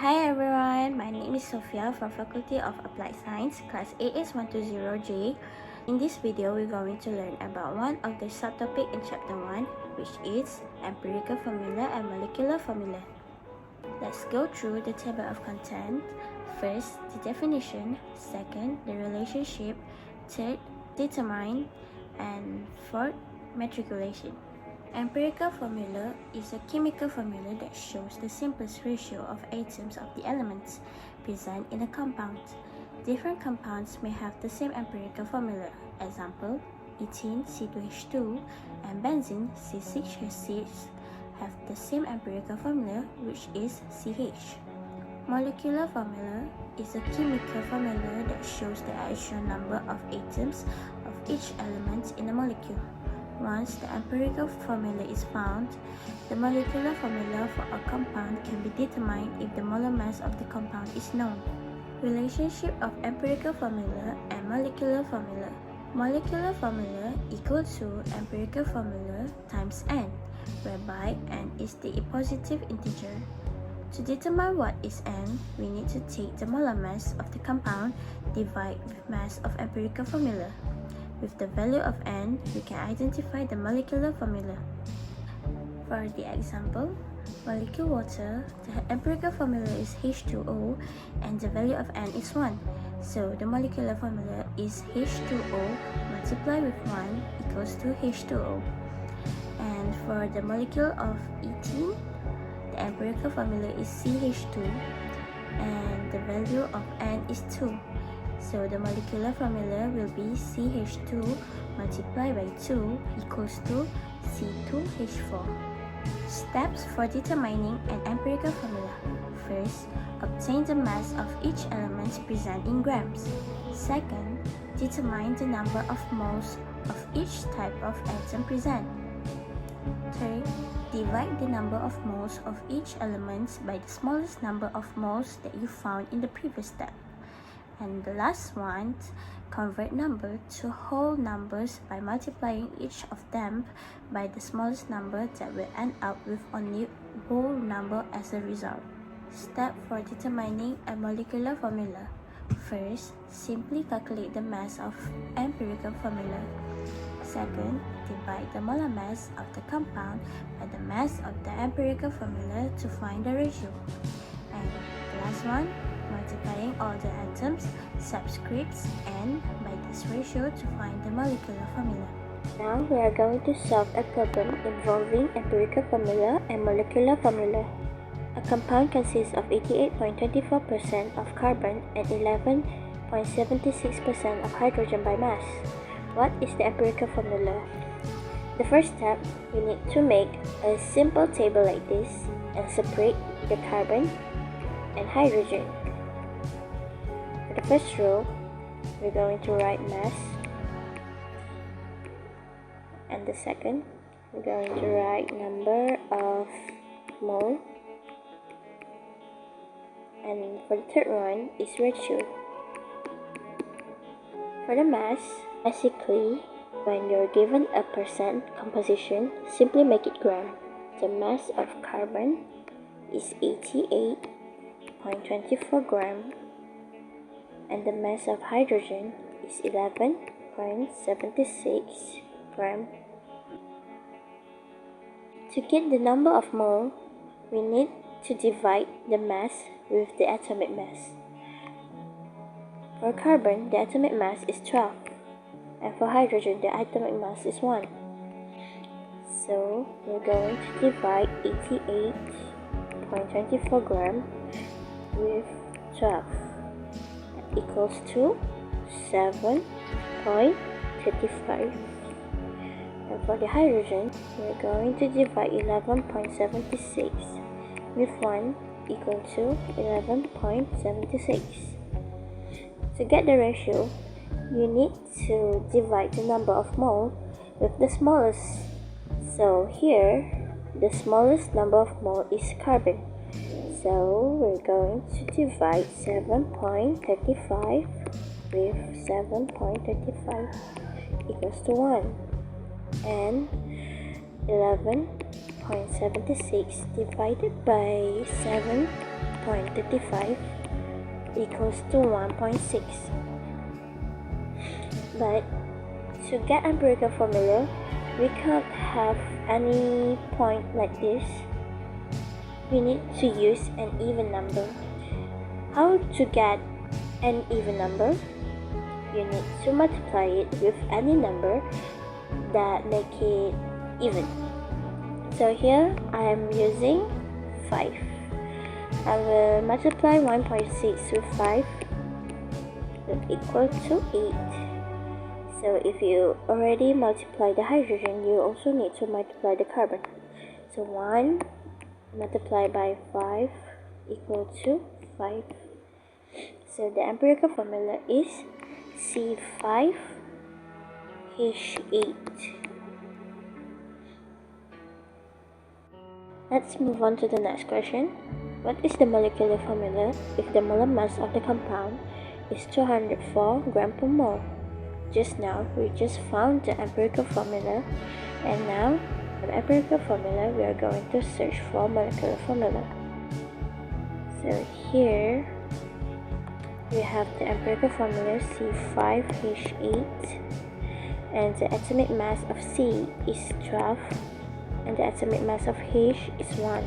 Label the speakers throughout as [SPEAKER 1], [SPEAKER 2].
[SPEAKER 1] Hi everyone, my name is Sophia from Faculty of Applied Science, class AS120J. In this video, we're going to learn about one of the subtopic in chapter 1, which is empirical formula and molecular formula. Let's go through the table of content. First, the definition. Second, the relationship. Third, determine. And fourth, matriculation. Empirical formula is a chemical formula that shows the simplest ratio of atoms of the elements present in a compound. Different compounds may have the same empirical formula. Example, ethene C2H2 and benzene C6H6 have the same empirical formula, which is CH. Molecular formula is a chemical formula that shows the actual number of atoms of each element in a molecule. Once the empirical formula is found, the molecular formula for a compound can be determined if the molar mass of the compound is known. Relationship of empirical formula and molecular formula. Molecular formula equal to empirical formula times n, whereby n is the positive integer. To determine what is n, we need to take the molar mass of the compound divide with mass of empirical formula. With the value of n, we can identify the molecular formula. For the example, molecule water, the empirical formula is H2O and the value of n is 1. So the molecular formula is H2O multiplied with 1 equals to H2O. And for the molecule of ethene, the empirical formula is CH2 and the value of n is 2. So the molecular formula will be CH2 multiplied by 2 equals to C2H4. Steps for determining an empirical formula. First, obtain the mass of each element present in grams. Second, determine the number of moles of each type of atom present. Third, divide the number of moles of each element by the smallest number of moles that you found in the previous step. And the last one, convert number to whole numbers by multiplying each of them by the smallest number that will end up with only whole number as a result. Step for determining a molecular formula. First, simply calculate the mass of empirical formula. Second, divide the molar mass of the compound by the mass of the empirical formula to find the ratio. And the last one, multiplying all the atoms, subscripts n by this ratio to find the molecular formula. Now we are going to solve a problem involving empirical formula and molecular formula. A compound consists of 88.24% of carbon and 11.76% of hydrogen by mass. What is the empirical formula? The first step, we need to make a simple table like this and separate the carbon and hydrogen. For the first row, we're going to write mass, and the second, we're going to write number of mole, and for the third one is ratio. For the mass, basically, when you're given a percent composition, simply make it gram. The mass of carbon is 88.24 gram and the mass of hydrogen is 11.76 gram. To get the number of mole, we need to divide the mass with the atomic mass. For carbon, the atomic mass is 12, and for hydrogen, the atomic mass is 1. So, we're going to divide 88.24 gram with 12. That equals to 7.35. And for the hydrogen, we're going to divide 11.76 with 1 equal to 11.76. To get the ratio, you need to divide the number of mole with the smallest. So here, the smallest number of mole is carbon. So we're going to divide 7.35 with 7.35 equals to 1. And 11.76 divided by 7.35 35 equals to 1.6. But to get empirical formula, we can't have any point like this. We need to use an even number. How to get an even number? You need to multiply it with any number that make it even. So here I am using 5. I will multiply 1.6 with 5 will equal to 8. So if you already multiply the hydrogen, you also need to multiply the carbon. So 1 multiplied by 5 equal to 5. So the empirical formula is C5H8. Let's move on to the next question. What is the molecular formula if the molar mass of the compound is 204 gram per mole? Just now, we just found the empirical formula, and now, from the empirical formula, we are going to search for molecular formula. So here, we have the empirical formula C5H8, and the atomic mass of C is 12, and the atomic mass of H is 1.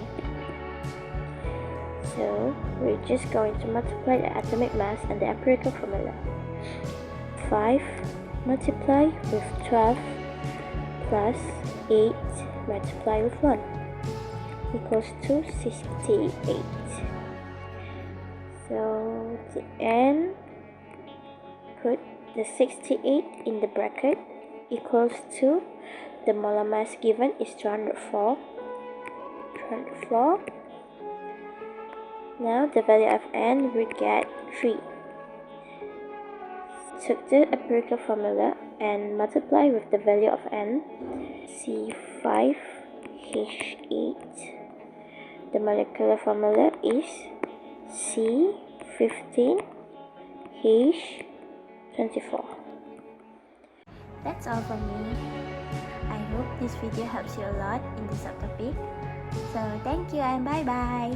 [SPEAKER 1] So, we're just going to multiply the atomic mass and the empirical formula. 5 multiply with 12 plus 8 multiply with 1 equals to 68. So the n, put the 68 in the bracket equals to the molar mass given is 204. Now the value of n we get 3. Took the empirical formula and multiply with the value of n, C5H8. The molecular formula is C15H24. That's all from me. I hope this video helps you a lot in this subtopic. So thank you and bye bye.